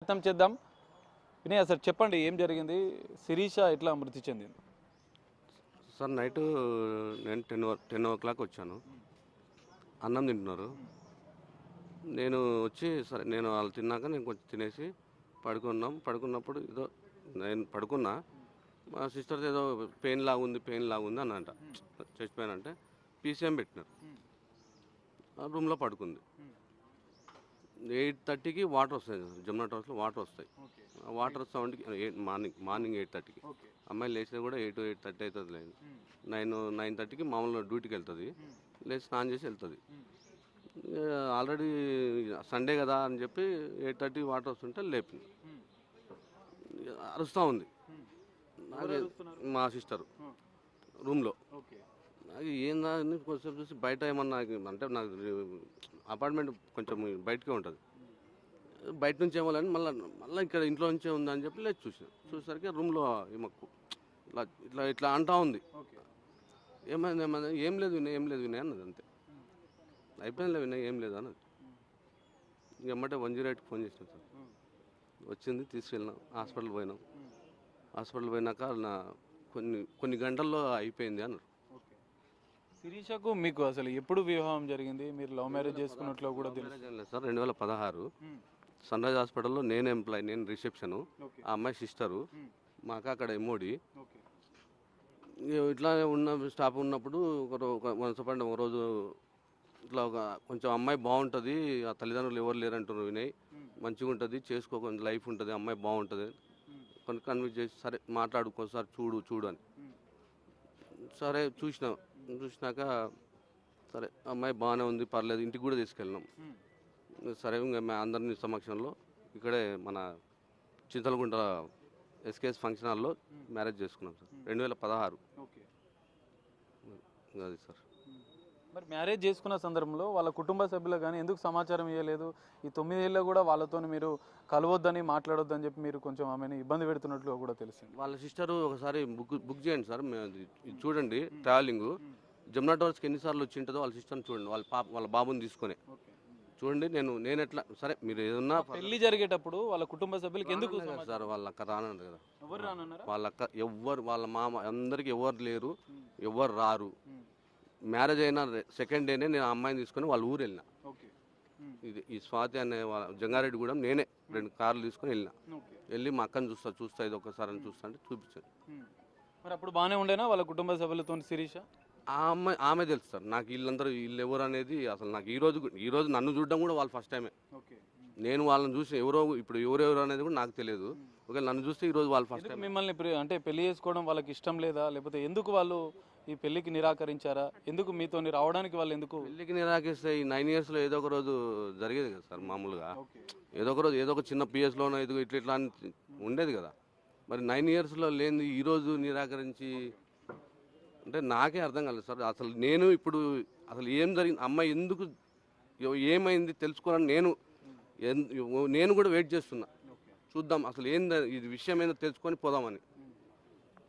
ప్రయత్నం చేద్దాం. వినయ్ సార్ చెప్పండి, ఏం జరిగింది? శిరీష ఎట్లా మృతి చెందింది? సార్ నైట్ నేను 10 o'clock వచ్చాను. అన్నం తింటున్నారు. నేను వచ్చి సరే నేను వాళ్ళు తిన్నాక నేను కొంచెం తినేసి పడుకున్నప్పుడు ఏదో నేను పడుకున్నా. మా సిస్టర్ ఏదో పెయిన్ లాగుంది అని అంట. చెస్ట్ పెయిన్ అంటే పీసీఎం పెట్టినారు. ఆ రూమ్లో పడుకుంది. 8:30కి వాటర్ వస్తాయి, జమునా టవర్స్లో వాటర్ వస్తాయి. ఆ వాటర్ సౌండ్కి మార్నింగ్ 8:30కి అమ్మాయి లేచినా కూడా 8-8:30 అవుతుంది. లేదు 9-9:30కి మామూలుగా డ్యూటీకి వెళ్తుంది. లేచి స్నానం చేసి వెళ్తుంది. ఆల్రెడీ సండే కదా అని చెప్పి 8:30 వాటర్ వస్తుంటే లేపింది. అరుస్తూ ఉంది మా సిస్టరు రూమ్లో. నాకు ఏందా అని కొంచెం చూసి బయట ఏమన్నా అంటే నాకు అపార్ట్మెంట్ కొంచెం బయటకే ఉంటుంది. బయట నుంచి ఏమో అని మళ్ళీ ఇక్కడ ఇంట్లో నుంచే ఉందని చెప్పి లేచి చూసేసరికి రూమ్లో ఏమకు ఇట్లా అంటా ఉంది. ఏమైంది ఏం లేదు వినయ్ అన్నది. అంతే, అయిపోయిందిలే వినయ్ ఏం లేదు అన్నది. ఎమ్మటే 108కి ఫోన్ చేసినాం సార్. వచ్చింది, తీసుకెళ్ళినాం, హాస్పిటల్ పోయినాక కొన్ని గంటల్లో అయిపోయింది అన్నారు. శిరీషకు మీకు అసలు ఎప్పుడు వివాహం జరిగింది? మీరు లవ్ మ్యారేజ్ చేసుకున్నట్లు కూడా తెలుసు సార్. 2016 సన్ రైజ్ హాస్పిటల్లో నేను ఎంప్లాయ్, నేను రిసెప్షను, ఆ అమ్మాయి సిస్టరు, మాకు అక్కడ ఎంఓడి. ఇట్లా స్టాఫ్ ఉన్నప్పుడు ఒక రోజు ఇట్లా కొంచెం అమ్మాయి బాగుంటుంది, ఆ తల్లిదండ్రులు ఎవరు లేరంటున్నారు వినయ్, మంచిగా ఉంటుంది, కొంచెం లైఫ్ ఉంటుంది, అమ్మాయి బాగుంటుంది, కొన్ని కన్విన్స్ చేసి సరే మాట్లాడుకోసారి చూడు అని. సరే చూసినాక సరే అమ్మాయి బాగానే ఉంది, పర్లేదు, ఇంటికి కూడా తీసుకెళ్ళినాం. సరే ఇంకా అందరినీ సమక్షంలో ఇక్కడే మన చింతలగుంట ఎస్కేఎస్ ఫంక్షన్ హాల్లో మ్యారేజ్ చేసుకున్నాం సార్. 2016. అది సార్. మరి మ్యారేజ్ చేసుకున్న సందర్భంలో వాళ్ళ కుటుంబ సభ్యులు కానీ ఎందుకు సమాచారం ఇవ్వలేదు? ఈ 9 ఏళ్ళలో కూడా వాళ్ళతో మీరు కలవద్దని, మాట్లాడొద్దని చెప్పి మీరు కొంచెం ఆమెను ఇబ్బంది పెడుతున్నట్లు కూడా తెలిసింది. వాళ్ళ సిస్టరు ఒకసారి బుక్ చేయండి సార్, ఇది చూడండి. ట్రావెలింగ్ జమునా టవర్స్కి ఎన్నిసార్లు వచ్చి ఉంటుందో వాళ్ళ సిస్టర్ని చూడండి, వాళ్ళ బాబుని తీసుకొని చూడండి. నేను ఎట్లా సరే మీరు ఏదన్నా పెళ్లి జరిగేటప్పుడు వాళ్ళ కుటుంబ సభ్యులకి ఎందుకు సార్ వాళ్ళ అక్క రానన్నారు కదా. ఎవరు రానన్నారా? వాళ్ళ అక్క వాళ్ళ మామ అందరికి ఎవరు లేరు, ఎవరు రారు. మ్యారేజ్ అయిన సెకండ్ డేనే నేను ఆ అమ్మాయిని తీసుకొని వాళ్ళ ఊరు వెళ్ళిన. ఈ స్వాతి అనే జంగారెడ్డిగూడెం నేనే 2 కార్లు తీసుకొని వెళ్ళి మా అక్కని చూస్తా ఇది ఒకసారి అని చూస్తా అంటే చూపించాను. మరి అప్పుడు బాగానే ఉండేనా వాళ్ళ కుటుంబ సభ్యులతో శిరీష? ఆమె తెలుసు సార్ నాకు, వీళ్ళు ఎవరు అనేది అసలు నాకు ఈ రోజు నన్ను చూడడం కూడా వాళ్ళు ఫస్ట్ టైమే. నేను వాళ్ళని చూసి ఇప్పుడు ఎవరెవరు అనేది కూడా నాకు తెలియదు. ఒకవేళ నన్ను చూస్తే ఈ రోజు వాళ్ళు ఫస్ట్ టైం. మిమ్మల్ని అంటే పెళ్లి చేసుకోవడం వాళ్ళకి ఇష్టం లేదా, లేకపోతే ఎందుకు వాళ్ళు ఈ పెళ్లికి నిరాకరించారా? ఎందుకు మీతో రావడానికి వాళ్ళు ఎందుకు పెళ్లికి నిరాకరిస్తే ఈ 9 yearsలో ఏదో ఒక రోజు జరిగేది కదా సార్. మామూలుగా ఏదో ఒక రోజు ఏదో ఒక చిన్న పిఎస్లోనో ఇట్లా అని ఉండేది కదా. మరి 9 yearsలో లేని ఈరోజు నిరాకరించి అంటే నాకే అర్థం కాలేదు సార్. అసలు నేను ఇప్పుడు అసలు ఏం జరిగింది, అమ్మాయి ఎందుకు ఏమైంది తెలుసుకోవాలని నేను కూడా వెయిట్ చేస్తున్నా. చూద్దాం అసలు ఇది విషయం ఏందో తెలుసుకొని పోదామని.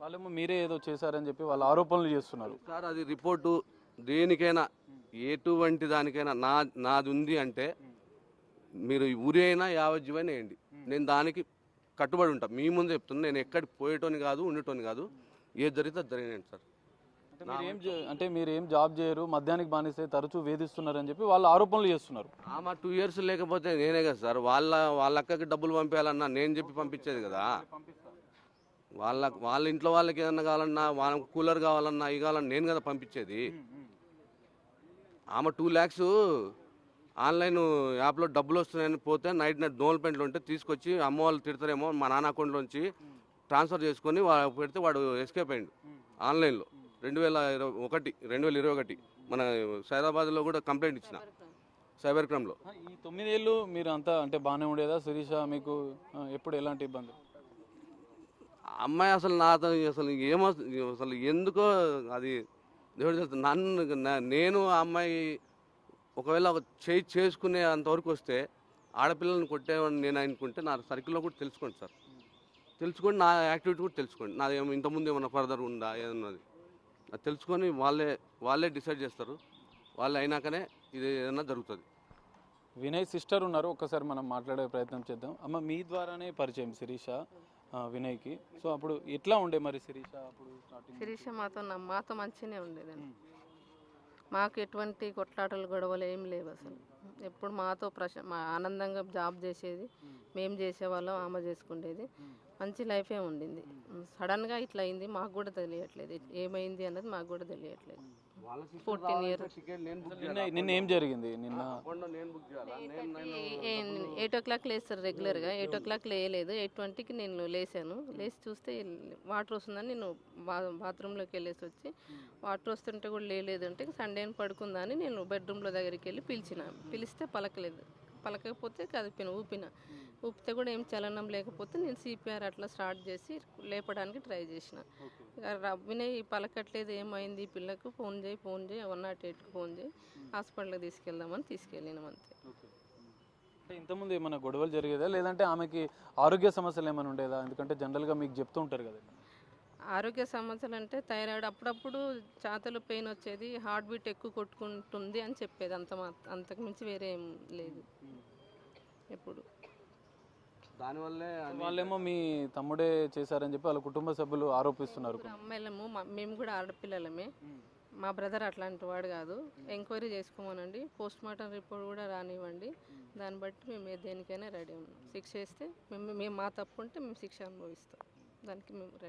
వాళ్ళేమో మీరే ఏదో చేశారని చెప్పి వాళ్ళు ఆరోపణలు చేస్తున్నారు సార్. అది రిపోర్టు దేనికైనా ఎటువంటి దానికైనా నాది ఉంది అంటే మీరు ఊరి అయినా యావజ్జీవైనా వేయండి, నేను దానికి కట్టుబడి ఉంటాను. మీ ముందే చెప్తున్నా, నేను ఎక్కడికి పోయేటోని కాదు, ఉండేటోని కాదు. ఏది జరిగితే అది జరిగినండి సార్. అంటే మీరు ఏం జాబ్ చేయరు, మద్యానికి బానిస్తే తరచూ వేధిస్తున్నారని చెప్పి వాళ్ళు ఆరోపణలు చేస్తున్నారు. ఆమె 2 years లేకపోతే నేనే కదా సార్ వాళ్ళ అక్కకి డబ్బులు పంపించాలన్నా నేను చెప్పి పంపించేది కదా. వాళ్ళ ఇంట్లో వాళ్ళకి ఏదన్నా కావాలన్నా, వాళ్ళకి కూలర్ కావాలన్నా, ఇవి కావాలన్నా నేను కదా పంపించేది. ఆమె 2 lakhs ఆన్లైన్ యాప్లో డబ్బులు వస్తున్నాయని పోతే నైట్ డోల్పెంట్లు ఉంటే తీసుకొచ్చి అమ్మ వాళ్ళు తిడతారేమో మా నాన్న అకౌంట్లోంచి ట్రాన్స్ఫర్ చేసుకొని పెడితే వాడు ఎస్కేప్ అయ్యిండు ఆన్లైన్లో. 2021 మన సైదాబాద్లో కూడా కంప్లైంట్ ఇచ్చిన సైబర్ క్రైమ్లో. ఈ 9 ఏళ్ళు మీరు అంతా అంటే బాగానే ఉండేదా శిరీష? మీకు ఎప్పుడు ఎలాంటి ఇబ్బంది? అమ్మాయి అసలు నాతో అసలు ఎందుకో అది దేవుడు తెలుసు. నేను ఆ అమ్మాయి ఒకవేళ చేసుకునే అంతవరకు వస్తే ఆడపిల్లలను కొట్టేవాడిని నేను అనుకుంటే నా సర్కిల్లో కూడా తెలుసుకోండి సార్. తెలుసుకోండి, నా యాక్టివిటీ కూడా తెలుసుకోండి. నాది ఇంతకుముందు ఏమన్నా ఫర్దర్ ఉందా ఏదన్నది అది తెలుసుకొని వాళ్ళే డిసైడ్ చేస్తారు. వాళ్ళు అయినాకనే ఇది ఏదైనా జరుగుతుంది. వినయ్ సిస్టర్ ఉన్నారు, ఒక్కసారి మనం మాట్లాడే ప్రయత్నం చేద్దాం. అమ్మ మీ ద్వారానే పరిచయం శిరీష వినయ్కి. సో అప్పుడు ఎట్లా ఉండే మరి శిరీష అప్పుడు స్టార్టింగ్? శిరీష మాతో మంచిగానే ఉండేదండి. మాకు ఎటువంటి కొట్లాటలు గొడవలు ఏం లేవు అసలు. ఎప్పుడు మాతో మా ఆనందంగా జాబ్ చేసేది, మేము చేసేవాళ్ళం, ఆమె చేసుకునేది. మంచి లైఫే ఉండింది. సడన్గా ఇట్లా అయింది, మాకు కూడా తెలియట్లేదు ఏమైంది అన్నది, మాకు కూడా తెలియట్లేదు. 14 years నిన్న ఏం జరిగింది? నిన్న 8 o'clock లేస్తారు రెగ్యులర్గా. 8 o'clock లేయలేదు. 8:20కి నేను లేచాను. లేచి చూస్తే వాటర్ వస్తుందని నేను బాత్రూంలోకి వెళ్ళేసి వచ్చి వాటర్ వస్తుంటే కూడా లేలేదు. అంటే సండే పడుకుందా అని నేను బెడ్రూమ్లో దగ్గరికి వెళ్ళి పిలిస్తే పలకలేదు. పలకపోతే ఊపిన. ఊపితే కూడా ఏం చలనం లేకపోతే నేను CPR అట్లా స్టార్ట్ చేసి లేపడానికి ట్రై చేసిన. వినయ్ పలకట్లేదు, ఏమైంది పిల్లకు, ఫోన్ చేయి 108కి ఫోన్ చేయి, హాస్పిటల్కి తీసుకెళ్దామని తీసుకెళ్ళినాం అంతే. అంటే ఇంతకుముందు ఏమైనా గొడవలు జరిగేదా, లేదంటే ఆమెకి ఆరోగ్య సమస్యలు ఏమైనా ఉండేదా? ఎందుకంటే జనరల్గా మీకు చెప్తూ ఉంటారు కదా. ఆరోగ్య సమస్యలు అంటే థైరాయిడ్, అప్పుడప్పుడు ఛాతీలో పెయిన్ వచ్చేది, హార్ట్ బీట్ ఎక్కువ కొట్టుకుంటుంది అని చెప్పేది. అంతకు మించి వేరే ఏం లేదు ఎప్పుడు. దానివల్లే వాళ్ళేమో మీ తమ్ముడే చేశారని చెప్పి వాళ్ళ కుటుంబ సభ్యులు ఆరోపిస్తున్నారు. అమ్మాయిలము, మేము కూడా ఆడపిల్లలమే. మా బ్రదర్ అట్లాంటి వాడు కాదు. ఎంక్వైరీ చేసుకోమనండి, పోస్ట్ మార్టం రిపోర్ట్ కూడా రానివ్వండి, దాన్ని బట్టి మేము దేనికైనా రెడీ ఉన్నాం. శిక్ష వేస్తే మేము మా తప్పు ఉంటే మేము శిక్ష అనుభవిస్తాం, దానికి మేము రెడీ.